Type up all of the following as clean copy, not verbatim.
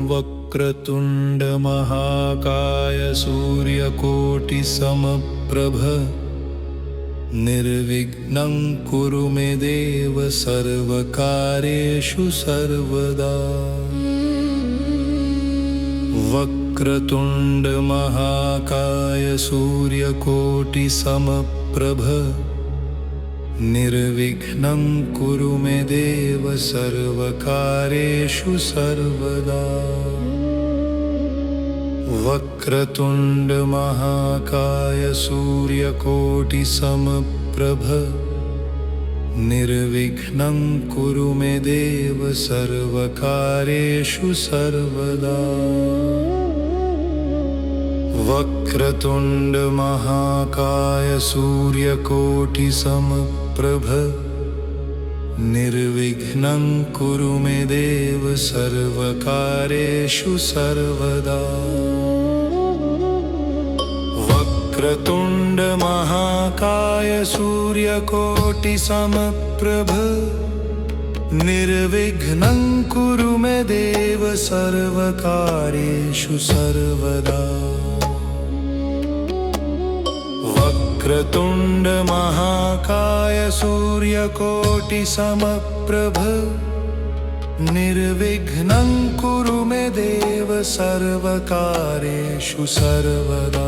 वक्रतुंड महाकाय सूर्यकोटि समप्रभ निर्विघ्नं कुरु मे देव सर्वकार्येषु सर्वदा। वक्रतुंड महाकाय सूर्यकोटि समप्रभ निर्विघ्नं कुरु मे देव सर्वकार्येषु सर्वदा। वक्रतुंड महाकाय सूर्यकोटि समप्रभ निर्विघ्नं कुरु मे देव सर्वकार्येषु सर्वदा। वक्रतुंड महाकाय सूर्यकोटि समप्रभ निर्विघ्नं कुरु मे देव सर्वकार्येषु सर्वदा। वक्रतुंड महाकाय सूर्यकोटि समप्रभ निर्विघ्नं कुरु मे देव सर्वकार्येषु सर्वदा। वक्रतुंड महाकाय सूर्यकोटि समप्रभ निर्विघ्नं कुरु मे देव सर्वकार्येषु सर्वदा।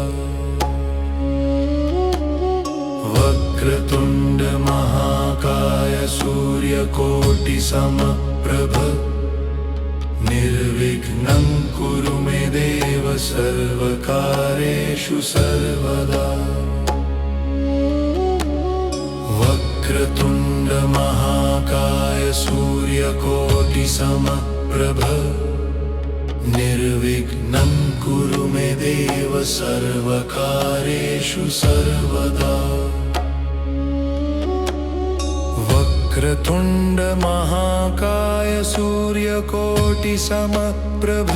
वक्रतुंड महाकाय सूर्यकोटि समप्रभ निर्विघ्नं कुरु मे देव सर्वकार्येषु सर्वदा। वक्रतुंड महाकाय सूर्यकोटि समप्रभ निर्विघ्नं कुरु मे देव सर्वकार्येषु सर्वदा। वक्रतुंड महाकाय सूर्यकोटि समप्रभ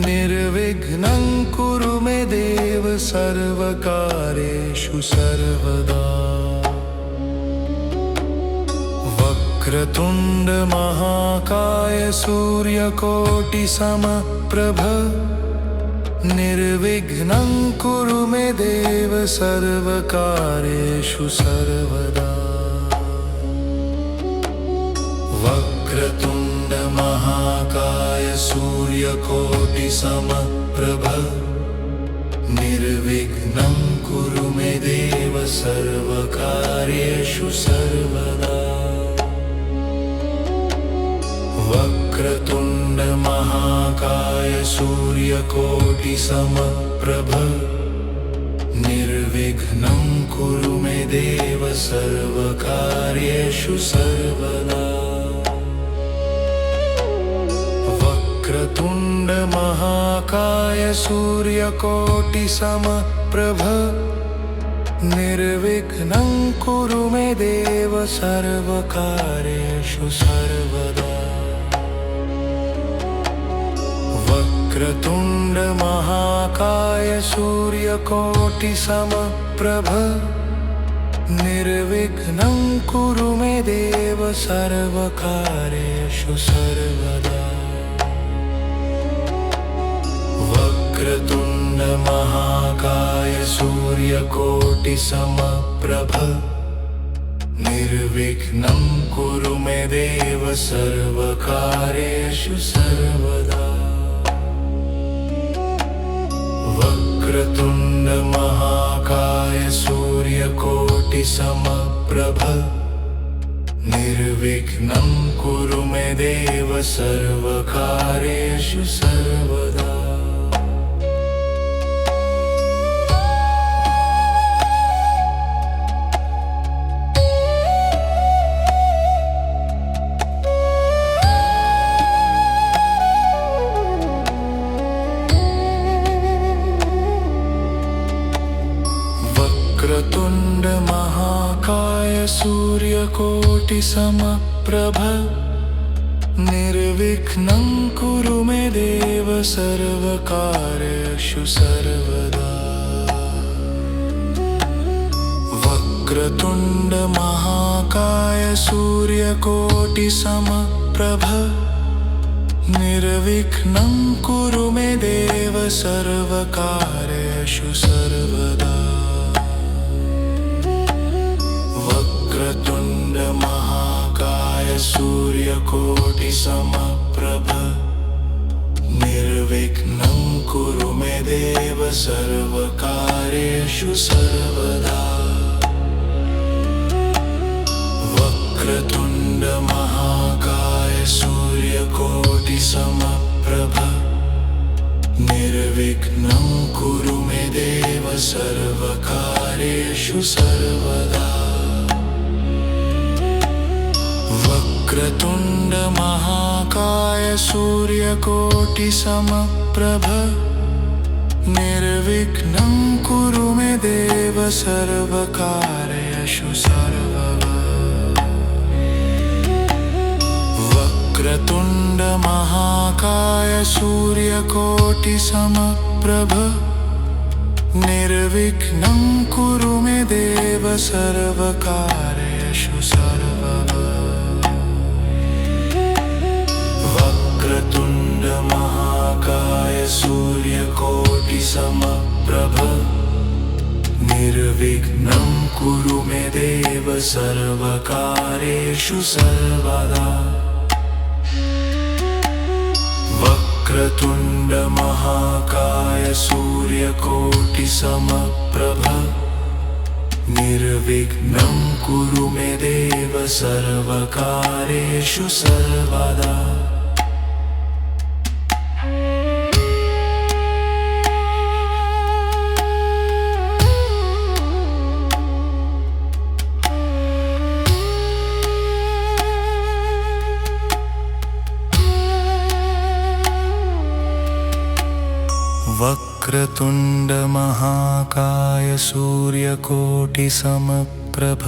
निर्विघ्नं कुरु मे देव सर्वकार्येषु सर्वदा। वक्रतुंड महाकाय सूर्यकोटि समप्रभ निर्विघ्नं कुरु मे देव सर्वकार्येषु सर्वदा। वक्रतुंड महाकाय सूर्यकोटि समप्रभ निर्विघ्नं कुरु मे देव सर्वकार्येषु सर्वदा। वक्रतुंड महाकाय सूर्यकोटि समप्रभ निर्विघ्नं कुरु मे देव सर्वकार्येषु सर्वदा। वक्रतुंड महाकाय सूर्यकोटि समप्रभ निर्विघ्नं कुरु मे देव सर्वकार्येषु सर्वदा। वक्रतुंड महाकाय सूर्यकोटि समप्रभ निर्विघ्नं कुरु मे देव सर्वकार्येषु सर्वदा। वक्रतुंड महाकाय सूर्यकोटि समप्रभ निर्विघ्नं कुरु मे देव सर्वकार्येषु सर्वदा। वक्रतुंड महाकाय सूर्यकोटि समप्रभ निर्विघ्नं कुरु मे देव सर्वकार्येषु सर्वदा। वक्रतुंड महाकाय सूर्यकोटि समप्रभ निर्विघ्नं कुरु मे देव सर्वकार्येषु सर्वदा। वक्रतुंड महाकाय सूर्यकोटिसमप्रभ निर्विघ्नं कुरु मे देव सर्वकार्येषु सर्वदा। वक्रतुण्ड महाकाय सूर्यकोटिसमप्रभ निर्विघ्नं कुरु मे देव सर्वकार्येषु सर्वदा। वक्रतुण्ड महाकाय सूर्यकोटिसमप्रभ निर्विघ्नं कुरु मे देव सर्वकार्येषु सर्वदा। वक्रतुण्ड महाकाय सूर्यकोटिसमप्रभ निर्विघ्नं कुरु मे देव सर्वकार्येषु सर्वदा। वक्रतुण्ड महाकाय सूर्यकोटिसमप्रभ निर्विघ्नं कुरु मे देव सर्वकार्येषु सर्वदा। वक्रतुण्ड महाकाय सूर्यकोटिसमप्रभ निर्विघ्नं कुरु मे देव सर्वकार्येषु सर्वदा। वक्रतुण्ड महाकाय सूर्यकोटिसमप्रभ निर्विघ्नं कुरु मे देव सर्वकार्येषु सर्वदा। वक्रतुण्ड महाकाय सूर्यकोटिसमप्रभ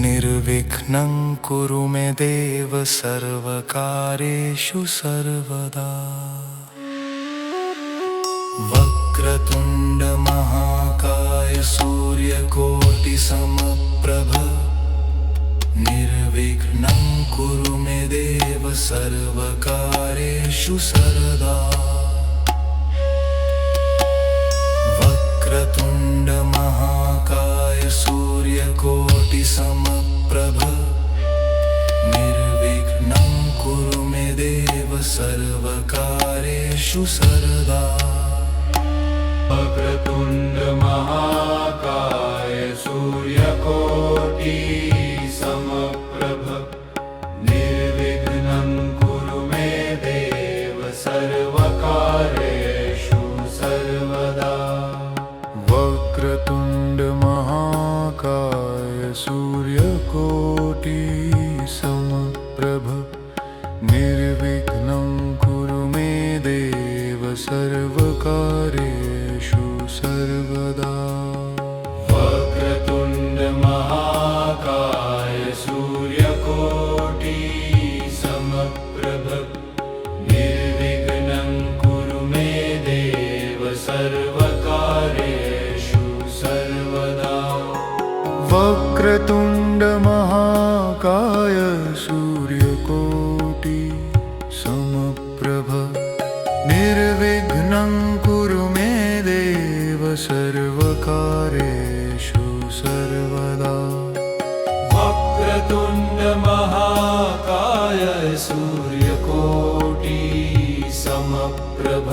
निर्विघ्नं कुरु मे देव सर्वकार्येषु सर्वदा। वक्रतुण्ड महाकाय सूर्यकोटिसमप्रभ निर्विघ्नं कुरु मे देव सर्वकार्येषु सर्वदा। वक्रतुण्ड महाकाय सूर्यकोटिसमप्रभ निर्विघ्नं कुरु मे देव सर्वकार्येषु सर्वदा। वक्रतुण्ड महाकाय सूर्यकोटिसमप्रभ निर्विघ्नं कुरु मे देव सर्वकार्येषु सर्वदा। वक्रतुण्ड महाकाय सूर्यकोटिसमप्रभ निर्विघ्नं कुरु मे देव सर्वकार्येषु सर्वदा। वक्रतुण्ड महाकाय सूर्यकोटिसमप्रभ निर्विघ्नं कुरु मे देव सर्वकार्येषु सर्वदा। वक्रतुण्ड महाकाय सूर्यकोटिसमप्रभ निर्विघ्नं कुरु मे देव सर्वकार्येषु सर्वदा। वक्रतुण्ड महाकाय सूर्यकोटिसमप्रभ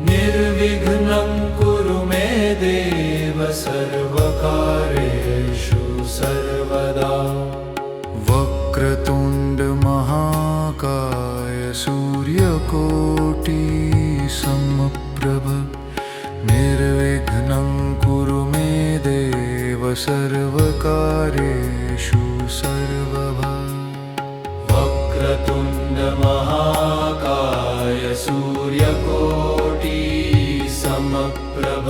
निर्विघ्नं कुरु मे देव सर्वकार्येषु सर्वदा। वक्रतुण्ड महाकाय सूर्यकोटिसमप्रभ निर्विघ्नं कुरु मे देव सर्वकार्येषु सर्वदा। वक्रतुण्ड महाकाय सूर्यकोटिसमप्रभ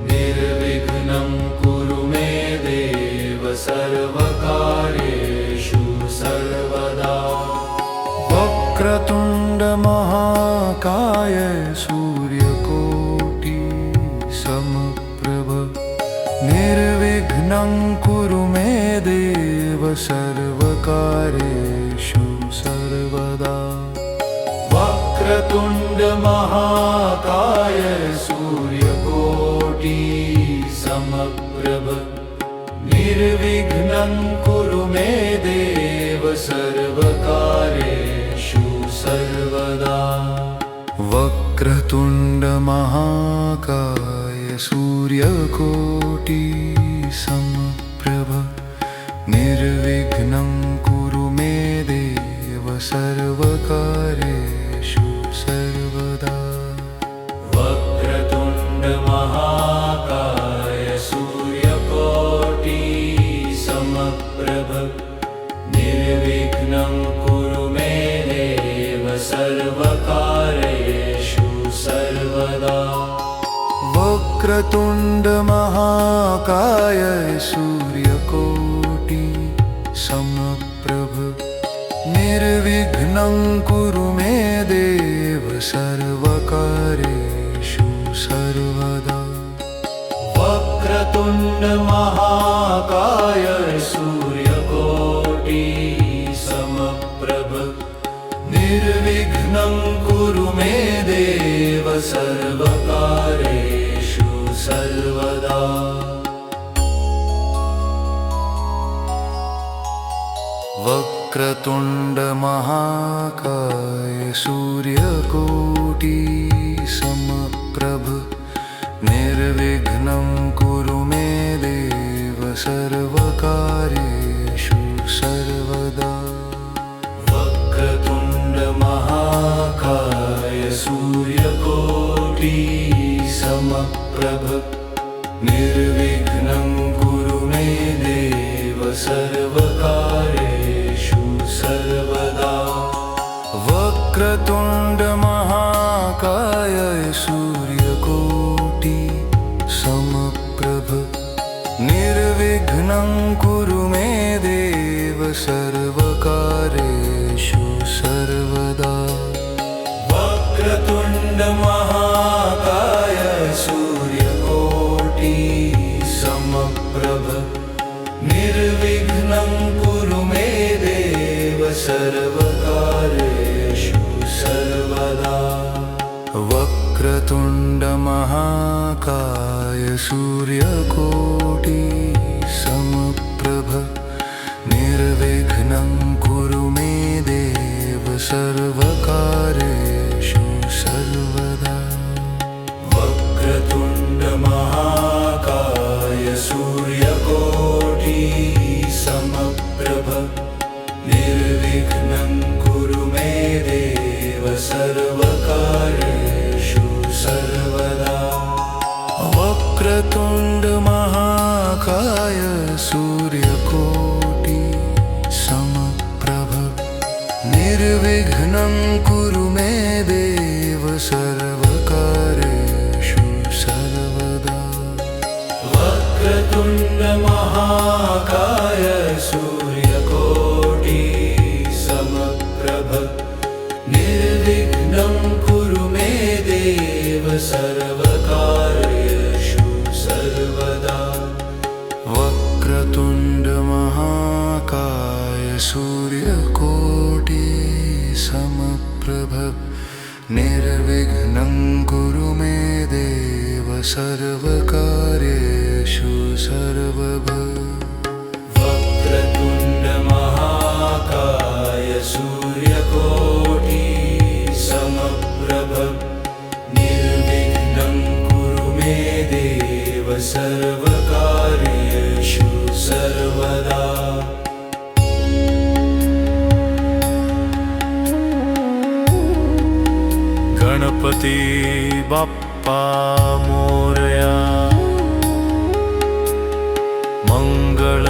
निर्विघ्नं कुरु मे देव सर्वकार्येषु सर्वदा। वक्रतुण्ड महाकाय सूर्यकोटिसमप्रभ निर्विघ्नं कुरु कुरु मे देव सर्वकार्येषु सर्वदा। वक्रतुण्ड महाकाय सूर्यकोटि समप्रभ निर्विघ्नं कुरु मे देव सर्वकार्येषु सर्वदा। वक्रतुण्ड महाकाय सूर्यकोटि समप्रभ निर्विघ्नं कुरु मे देव सर्वकार्येषु सर्वदा। वक्रतुण्ड महाकाय सूर्यकोटि समप्रभ निर्विघ्नं कुरु मे देव सर्वकार्येषु सर्वदा। वक्रतुण्ड महाकाय सूर्यकोटि समप्रभ निर्विघ्नं कुरु मे देव सर्वकार्येषु सर्वदा। वक्रतुण्ड महाकाय सूर्यकोटि समप्रभ निर्विघ्नं कुरु मे देव सर्वकार्येषु सर्वदा। वक्रतुण्ड महाकाय सूर्यकोटि समप्रभ निर्विघ्नं कुरु मे देव सर्वकार्येषु सर्वदा। वक्रतुण्ड महाकाय सूर्यकोटि समप्रभ निर्विघ्नं कुरु मे देव सर्वकार्येषु सर्वदा। वक्रतुण्ड महाकाय सूर्यकोटि समप्रभ निर्विघ्नं कुरु मे देव सर्वकार्येषु सर्वदा। वक्रतुण्ड महाकाय सूर्यकोटि समप्रभ निर्विघ्नं कुरु मे देव सर्वकार्येषु सर्वदा। वक्रतुण्ड महाकाय सूर्यकोटि समप्रभ निर्विघ्नं कुरु मे देव सर्वकार्येषु सर्वदा। वक्रतुण्ड महाकाय सूर्यकोटि समप्रभ निर्विघ्नं कुरु मे देव सर्वकार्येषु सर्वदा। वक्रतुण्ड महाकाय सूर्यकोटि समप्रभ निर्विघ्नं कुरु मे देव सर्वकार्येषु सर्वदा। वक्रतुण्ड महाकाय सूर्यकोटि समप्रभ निर्विघ्नं कुरु मे देव सर्वकार्येषु सर्वदा। वक्रतुण्ड महाकाय सूर्यकोटि समप्रभ निर्विघ्नं कुरु मे देव सर्वकार्येषु सर्वदा। वक्रतुण्ड महाकाय सूर्यकोटि समप्रभ निर्विघ्नं कुरु मे देव सर्वकार्येषु सर्वदा। गणपति बाप्पा मोरया मंगल